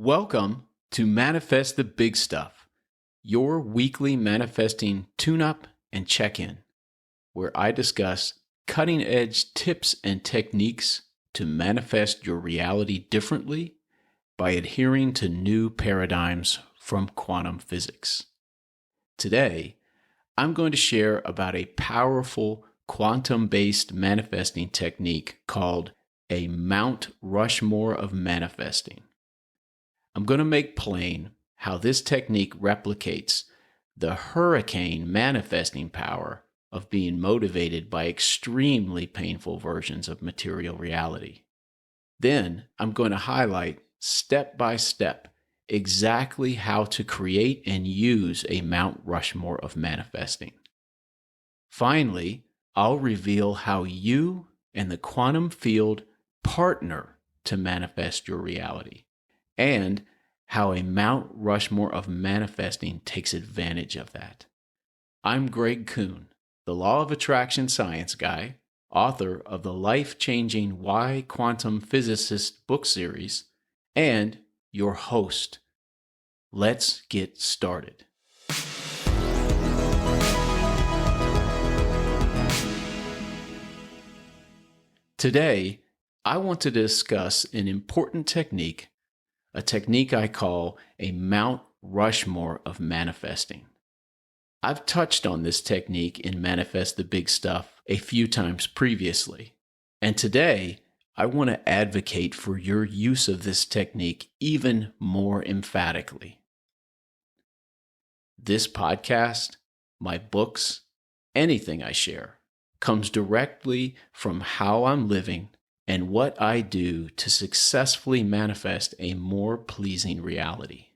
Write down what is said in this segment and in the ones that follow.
Welcome to Manifest the Big Stuff, your weekly manifesting tune-up and check-in, where I discuss cutting-edge tips and techniques to manifest your reality differently by adhering to new paradigms from quantum physics. Today, I'm going to share about a powerful quantum-based manifesting technique called a Mount Rushmore of manifesting. I'm going to make plain how this technique replicates the hurricane manifesting power of being motivated by extremely painful versions of material reality. Then I'm going to highlight step by step exactly how to create and use a Mount Rushmore of manifesting. Finally, I'll reveal how you and the quantum field partner to manifest your reality, and how a Mount Rushmore of manifesting takes advantage of that. I'm Greg Kuhn, the Law of Attraction science guy, author of the life-changing Why Quantum Physicist book series, and your host. Let's get started. Today, I want to discuss an important technique, a technique I call a Mount Rushmore of manifesting. I've touched on this technique in Manifest the Big Stuff a few times previously, and today I want to advocate for your use of this technique even more emphatically. This podcast, my books, anything I share, comes directly from how I'm living and what I do to successfully manifest a more pleasing reality.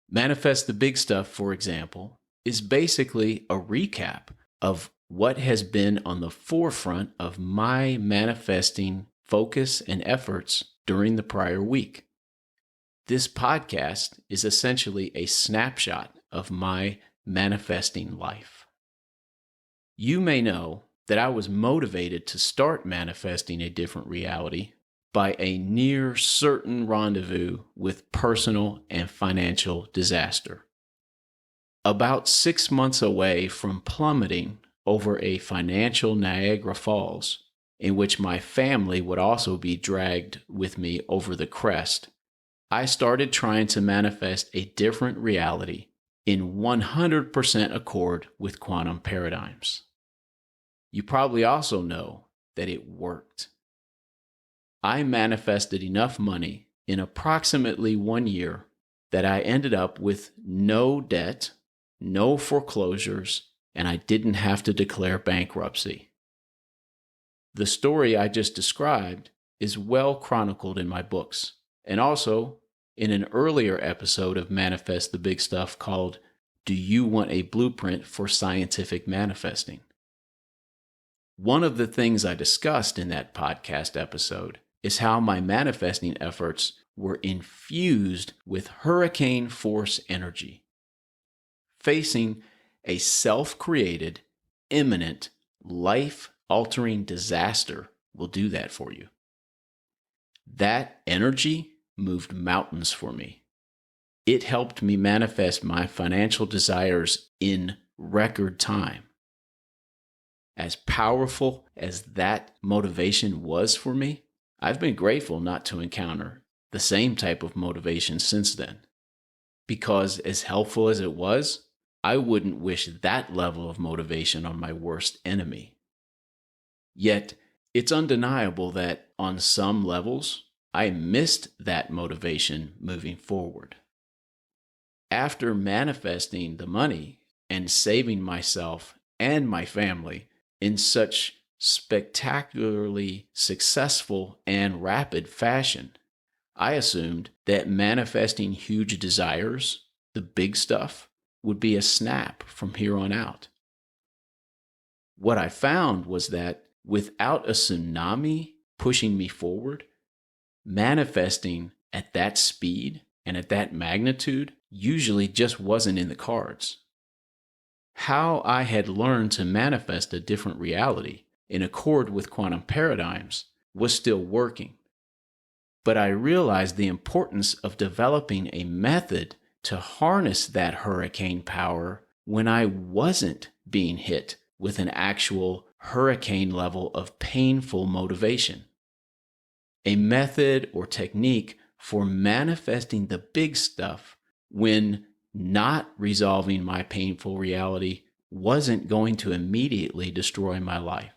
Manifest the Big Stuff, for example, is basically a recap of what has been on the forefront of my manifesting focus and efforts during the prior week. This podcast is essentially a snapshot of my manifesting life. You may know that I was motivated to start manifesting a different reality by a near certain rendezvous with personal and financial disaster. About 6 months away from plummeting over a financial Niagara Falls, in which my family would also be dragged with me over the crest, I started trying to manifest a different reality in 100% accord with quantum paradigms. You probably also know that it worked. I manifested enough money in approximately 1 year that I ended up with no debt, no foreclosures, and I didn't have to declare bankruptcy. The story I just described is well chronicled in my books, and also in an earlier episode of Manifest the Big Stuff called Do You Want a Blueprint for Scientific Manifesting? One of the things I discussed in that podcast episode is how my manifesting efforts were infused with hurricane force energy. Facing a self-created, imminent, life-altering disaster will do that for you. That energy moved mountains for me. It helped me manifest my financial desires in record time. As powerful as that motivation was for me, I've been grateful not to encounter the same type of motivation since then. Because as helpful as it was, I wouldn't wish that level of motivation on my worst enemy. Yet, it's undeniable that on some levels, I missed that motivation moving forward. After manifesting the money and saving myself and my family in such spectacularly successful and rapid fashion, I assumed that manifesting huge desires, the big stuff, would be a snap from here on out. What I found was that without a tsunami pushing me forward, manifesting at that speed and at that magnitude usually just wasn't in the cards. How I had learned to manifest a different reality in accord with quantum paradigms was still working. But I realized the importance of developing a method to harness that hurricane power when I wasn't being hit with an actual hurricane level of painful motivation. A method or technique for manifesting the big stuff when not resolving my painful reality wasn't going to immediately destroy my life.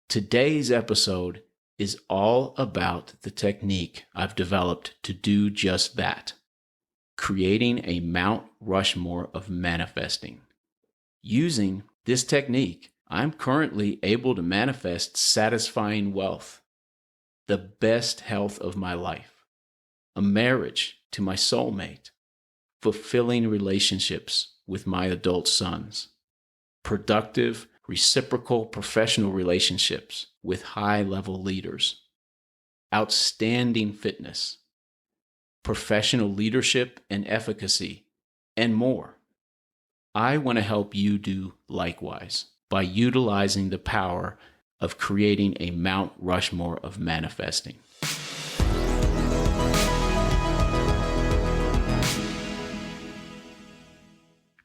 Today's episode is all about the technique I've developed to do just that, creating a Mount Rushmore of manifesting. Using this technique, I'm currently able to manifest satisfying wealth, the best health of my life, a marriage to my soulmate, fulfilling relationships with my adult sons, productive, reciprocal professional relationships with high-level leaders, outstanding fitness, professional leadership and efficacy, and more. I want to help you do likewise by utilizing the power of creating a Mount Rushmore of manifesting.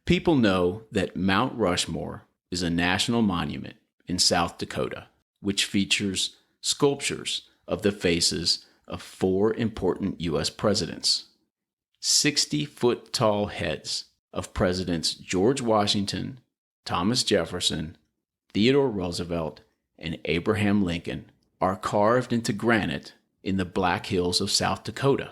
People know that Mount Rushmore is a national monument in South Dakota, which features sculptures of the faces of 4 important U.S. presidents, 60-foot tall heads of Presidents George Washington, Thomas Jefferson, Theodore Roosevelt, and Abraham Lincoln are carved into granite in the Black Hills of South Dakota.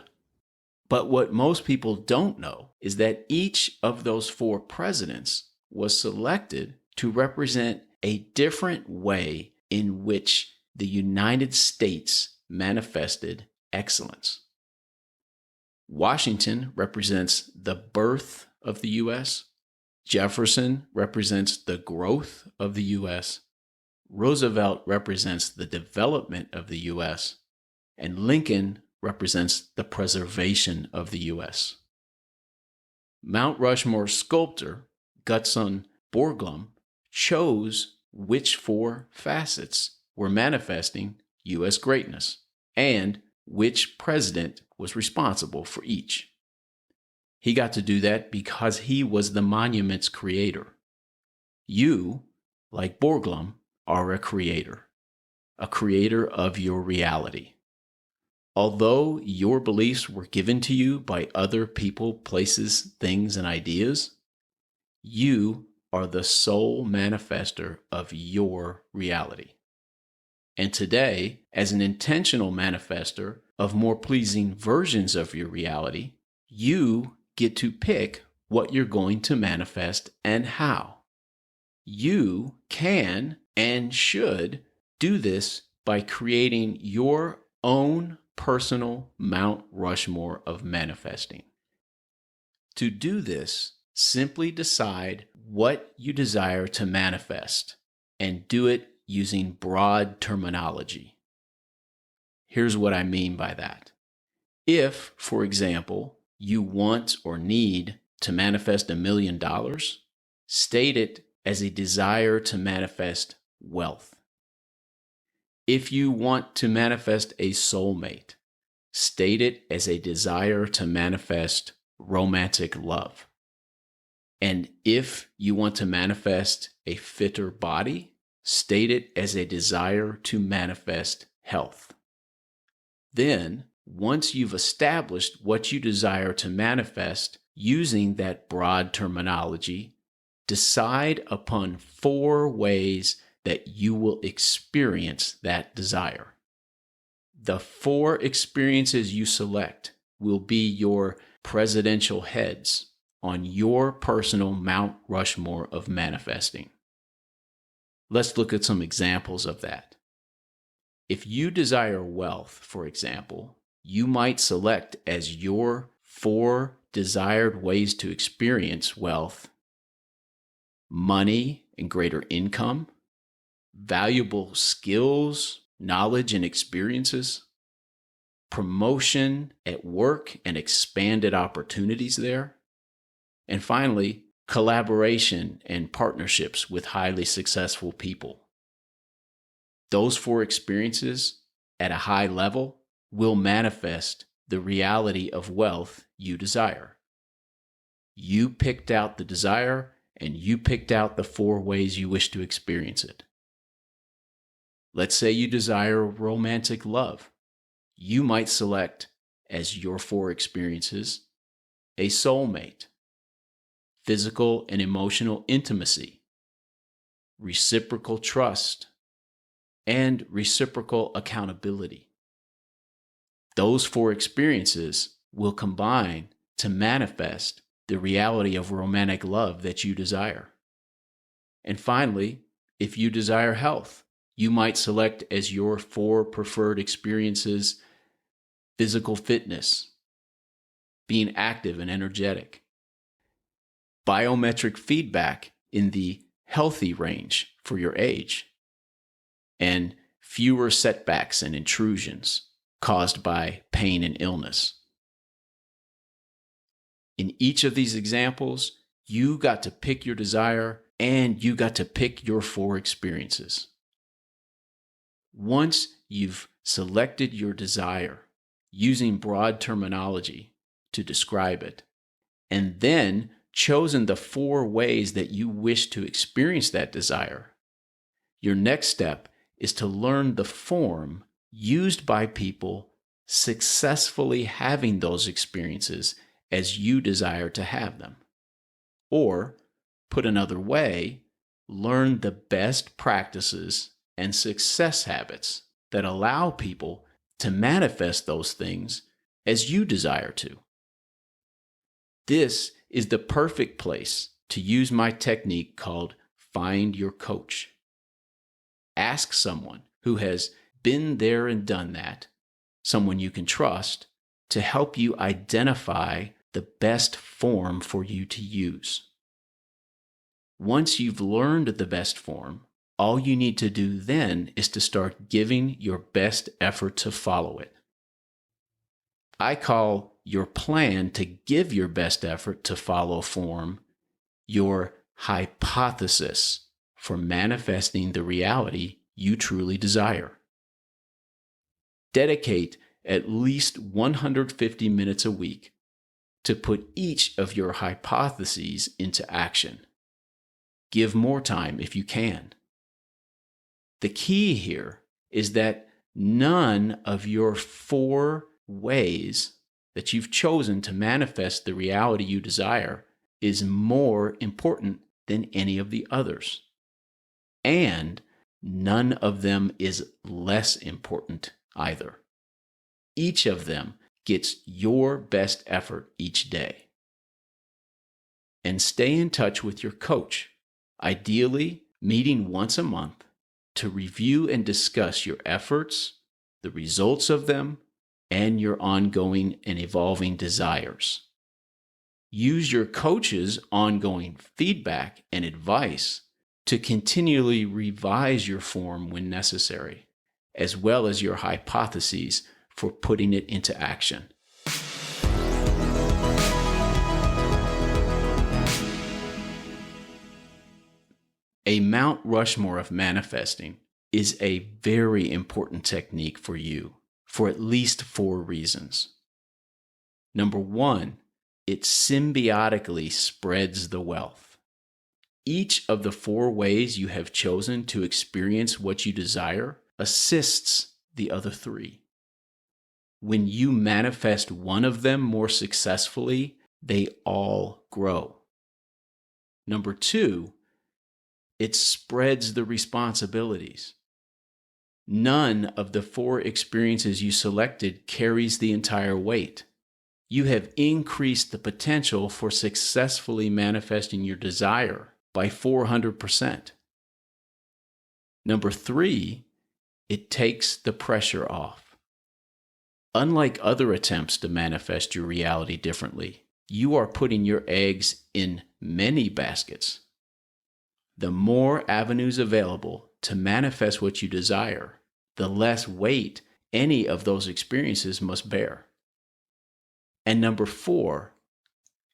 But what most people don't know is that each of those 4 presidents was selected to represent a different way in which the United States manifested excellence. Washington represents the birth of the U.S., Jefferson represents the growth of the U.S., Roosevelt represents the development of the U.S., and Lincoln represents the preservation of the U.S. Mount Rushmore sculptor Gutzon Borglum chose which 4 facets were manifesting U.S. greatness and which president was responsible for each. He got to do that because he was the monument's creator. You, like Borglum, are a creator of your reality. Although your beliefs were given to you by other people, places, things, and ideas, you are the sole manifester of your reality. And today, as an intentional manifester of more pleasing versions of your reality, you get to pick what you're going to manifest and how. You can and should do this by creating your own personal Mount Rushmore of manifesting. To do this, simply decide what you desire to manifest and do it using broad terminology. Here's what I mean by that. If, for example, you want or need to manifest $1 million, state it as a desire to manifest wealth. If you want to manifest a soulmate, state it as a desire to manifest romantic love. And if you want to manifest a fitter body, state it as a desire to manifest health. Then, once you've established what you desire to manifest using that broad terminology, decide upon 4 ways that you will experience that desire. The 4 experiences you select will be your presidential heads on your personal Mount Rushmore of manifesting. Let's look at some examples of that. If you desire wealth, for example, you might select as your 4 desired ways to experience wealth: money and greater income, valuable skills, knowledge, and experiences, promotion at work and expanded opportunities there, and finally, collaboration and partnerships with highly successful people. Those 4 experiences at a high level will manifest the reality of wealth you desire. You picked out the desire, and you picked out the 4 ways you wish to experience it. Let's say you desire romantic love. You might select as your 4 experiences a soulmate, physical and emotional intimacy, reciprocal trust, and reciprocal accountability. Those 4 experiences will combine to manifest the reality of romantic love that you desire. And finally, if you desire health, you might select as your 4 preferred experiences physical fitness, being active and energetic, biometric feedback in the healthy range for your age, and fewer setbacks and intrusions caused by pain and illness. In each of these examples, you got to pick your desire and you got to pick your 4 experiences. Once you've selected your desire using broad terminology to describe it, and then chosen the 4 ways that you wish to experience that desire, your next step is to learn the form used by people successfully having those experiences as you desire to have them. Or, put another way, learn the best practices and success habits that allow people to manifest those things as you desire to. This is the perfect place to use my technique called Find Your Coach. Ask someone who has been there and done that, someone you can trust, to help you identify the best form for you to use. Once you've learned the best form, all you need to do then is to start giving your best effort to follow it. I call your plan to give your best effort to follow form your hypothesis for manifesting the reality you truly desire. Dedicate at least 150 minutes a week to put each of your hypotheses into action. Give more time if you can. The key here is that none of your 4 ways that you've chosen to manifest the reality you desire is more important than any of the others. And none of them is less important either. Each of them gets your best effort each day. And stay in touch with your coach, ideally meeting once a month to review and discuss your efforts, the results of them, and your ongoing and evolving desires. Use your coach's ongoing feedback and advice to continually revise your form when necessary, as well as your hypotheses for putting it into action. A Mount Rushmore of manifesting is a very important technique for you for at least 4 reasons. Number 1, it symbiotically spreads the wealth. Each of the 4 ways you have chosen to experience what you desire assists the other 3. When you manifest one of them more successfully, they all grow. Number 2, it spreads the responsibilities. None of the 4 experiences you selected carries the entire weight. You have increased the potential for successfully manifesting your desire by 400%. Number 3, it takes the pressure off. Unlike other attempts to manifest your reality differently, you are putting your eggs in many baskets. The more avenues available to manifest what you desire, the less weight any of those experiences must bear. And number 4,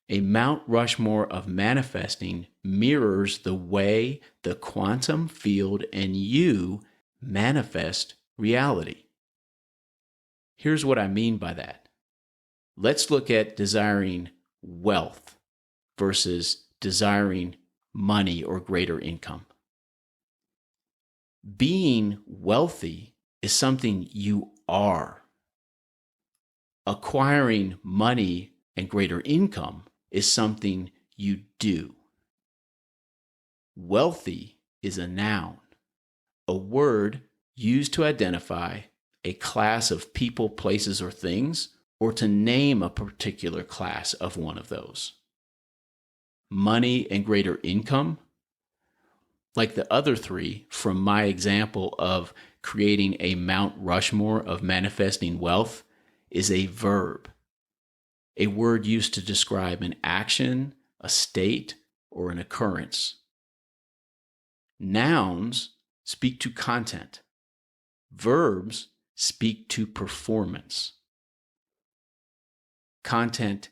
a Mount Rushmore of manifesting mirrors the way the quantum field and you manifest reality. Here's what I mean by that. Let's look at desiring wealth versus desiring money or greater income. Being wealthy is something you are. Acquiring money and greater income is something you do. Wealthy is a noun, a word used to identify a class of people, places, or things, or to name a particular class of one of those. Money and greater income, like the other three from my example of creating a Mount Rushmore of manifesting wealth, is a verb, a word used to describe an action, a state, or an occurrence. Nouns speak to content. Verbs speak to performance. Content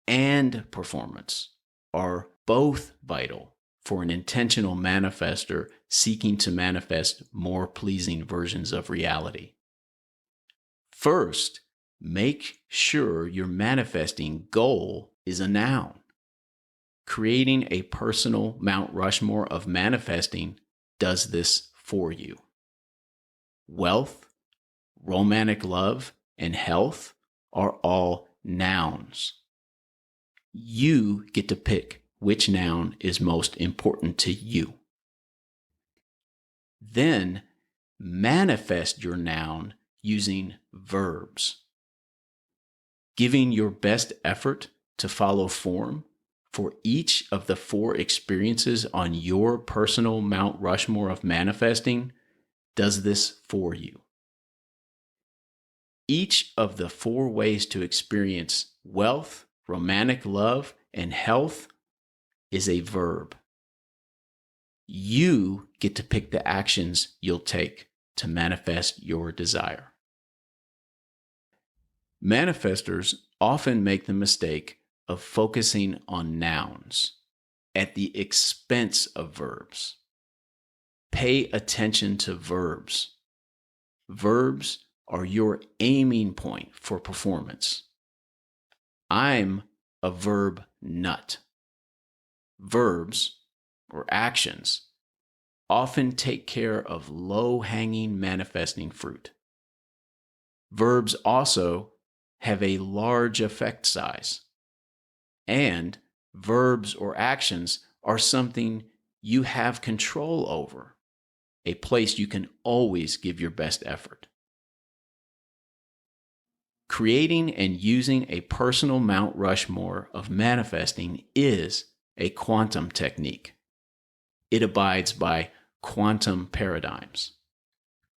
and performance are both vital for an intentional manifester seeking to manifest more pleasing versions of reality. First, make sure your manifesting goal is a noun. Creating a personal Mount Rushmore of manifesting does this for you. Wealth, romantic love, and health are all nouns. You get to pick which noun is most important to you. Then manifest your noun using verbs. Giving your best effort to follow form for each of the 4 experiences on your personal Mount Rushmore of manifesting does this for you. Each of the 4 ways to experience wealth, romantic love, and health is a verb. You get to pick the actions you'll take to manifest your desire. Manifestors often make the mistake of focusing on nouns at the expense of verbs. Pay attention to verbs. Verbs are your aiming point for performance. I'm a verb nut. Verbs, or actions, often take care of low-hanging manifesting fruit. Verbs also have a large effect size. And verbs or actions are something you have control over, a place you can always give your best effort. Creating and using a personal Mount Rushmore of manifesting is a quantum technique. It abides by quantum paradigms.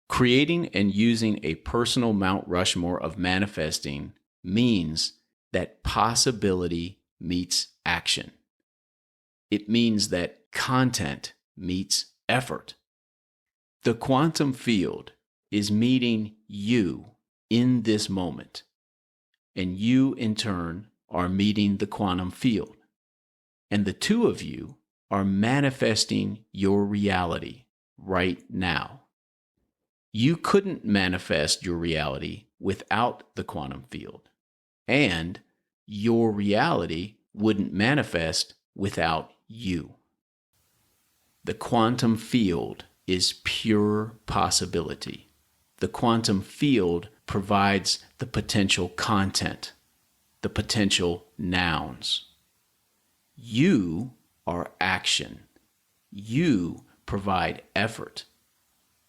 Creating and using a personal Mount Rushmore of manifesting means that possibility meets action. It means that content meets effort. The quantum field is meeting you in this moment, and you in turn are meeting the quantum field. And the two of you are manifesting your reality right now. You couldn't manifest your reality without the quantum field, and your reality wouldn't manifest without you. The quantum field is pure possibility. The quantum field provides the potential content, the potential nouns. You are action. You provide effort.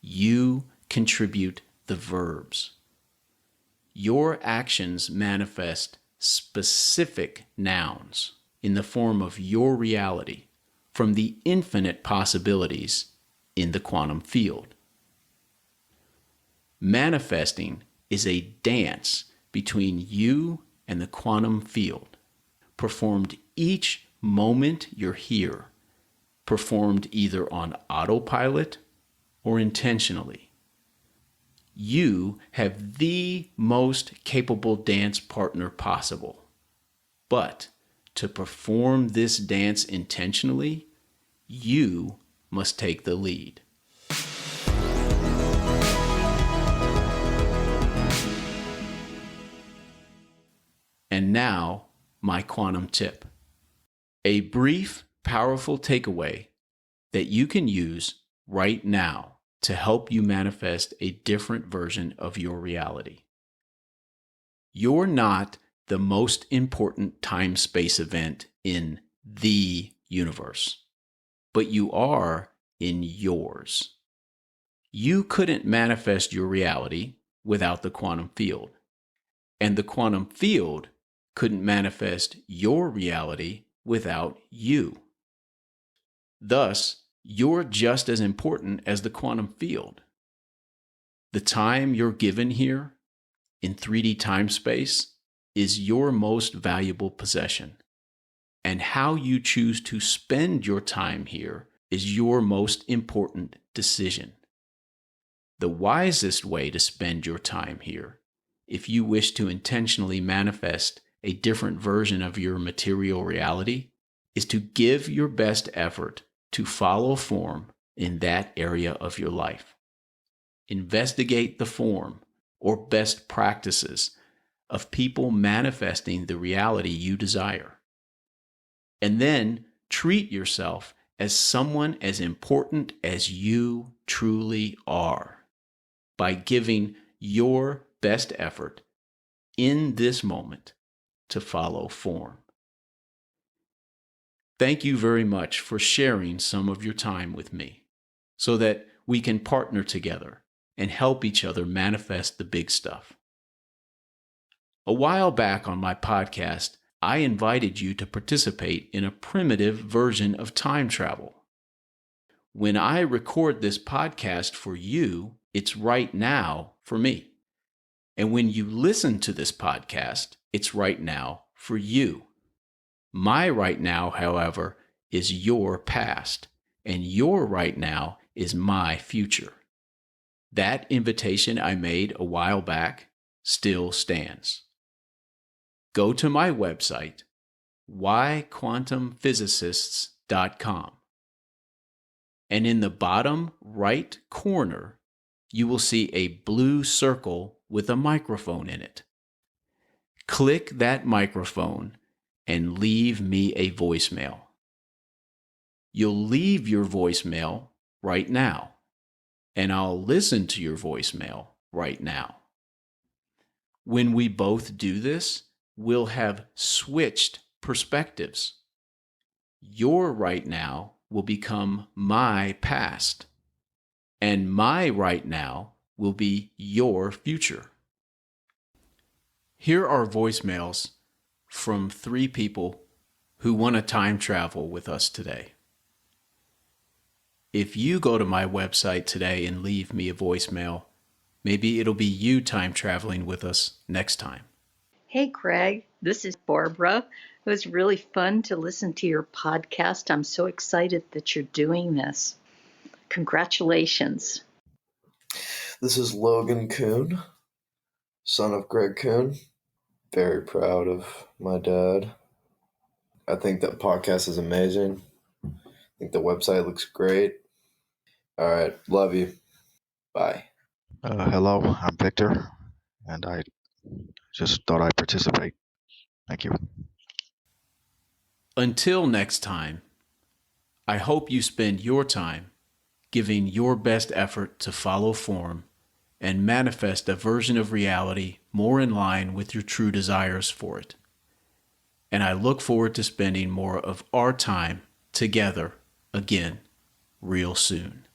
You contribute the verbs. Your actions manifest specific nouns in the form of your reality from the infinite possibilities in the quantum field. Manifesting is a dance between you and the quantum field, performed each moment you're here, performed either on autopilot or intentionally. You have the most capable dance partner possible. But to perform this dance intentionally, you must take the lead. now, my quantum tip. A brief, powerful takeaway that you can use right now to help you manifest a different version of your reality. You're not the most important time-space event in the universe, but you are in yours. You couldn't manifest your reality without the quantum field, and the quantum field couldn't manifest your reality without you. Thus, you're just as important as the quantum field. The time you're given here in 3D time-space is your most valuable possession, and how you choose to spend your time here is your most important decision. The wisest way to spend your time here, if you wish to intentionally manifest a different version of your material reality, is to give your best effort to follow form in that area of your life. Investigate the form or best practices of people manifesting the reality you desire. And then treat yourself as someone as important as you truly are by giving your best effort in this moment to follow form. Thank you very much for sharing some of your time with me so that we can partner together and help each other manifest the big stuff. A while back on my podcast, I invited you to participate in a primitive version of time travel. When I record this podcast for you, it's right now for me. And when you listen to this podcast, it's right now for you. My right now, however, is your past, and your right now is my future. That invitation I made a while back still stands. Go to my website, whyquantumphysicists.com, and in the bottom right corner, you will see a blue circle with a microphone in it. Click that microphone and leave me a voicemail. You'll leave your voicemail right now, and I'll listen to your voicemail right now. When we both do this, we'll have switched perspectives. Your right now will become my past, and my right now will be your future. Here are voicemails from 3 people who want to time travel with us today. If you go to my website today and leave me a voicemail, maybe it'll be you time traveling with us next time. Hey, Craig, this is Barbara. It was really fun to listen to your podcast. I'm so excited that you're doing this. Congratulations. This is Logan Kuhn, son of Greg Kuhn. Very proud of my dad. I think that podcast is amazing. I think the website looks great. All right. Love you. Bye. Hello, I'm Victor, and I just thought I'd participate. Thank you. Until next time, I hope you spend your time giving your best effort to follow form and manifest a version of reality more in line with your true desires for it. And I look forward to spending more of our time together again real soon.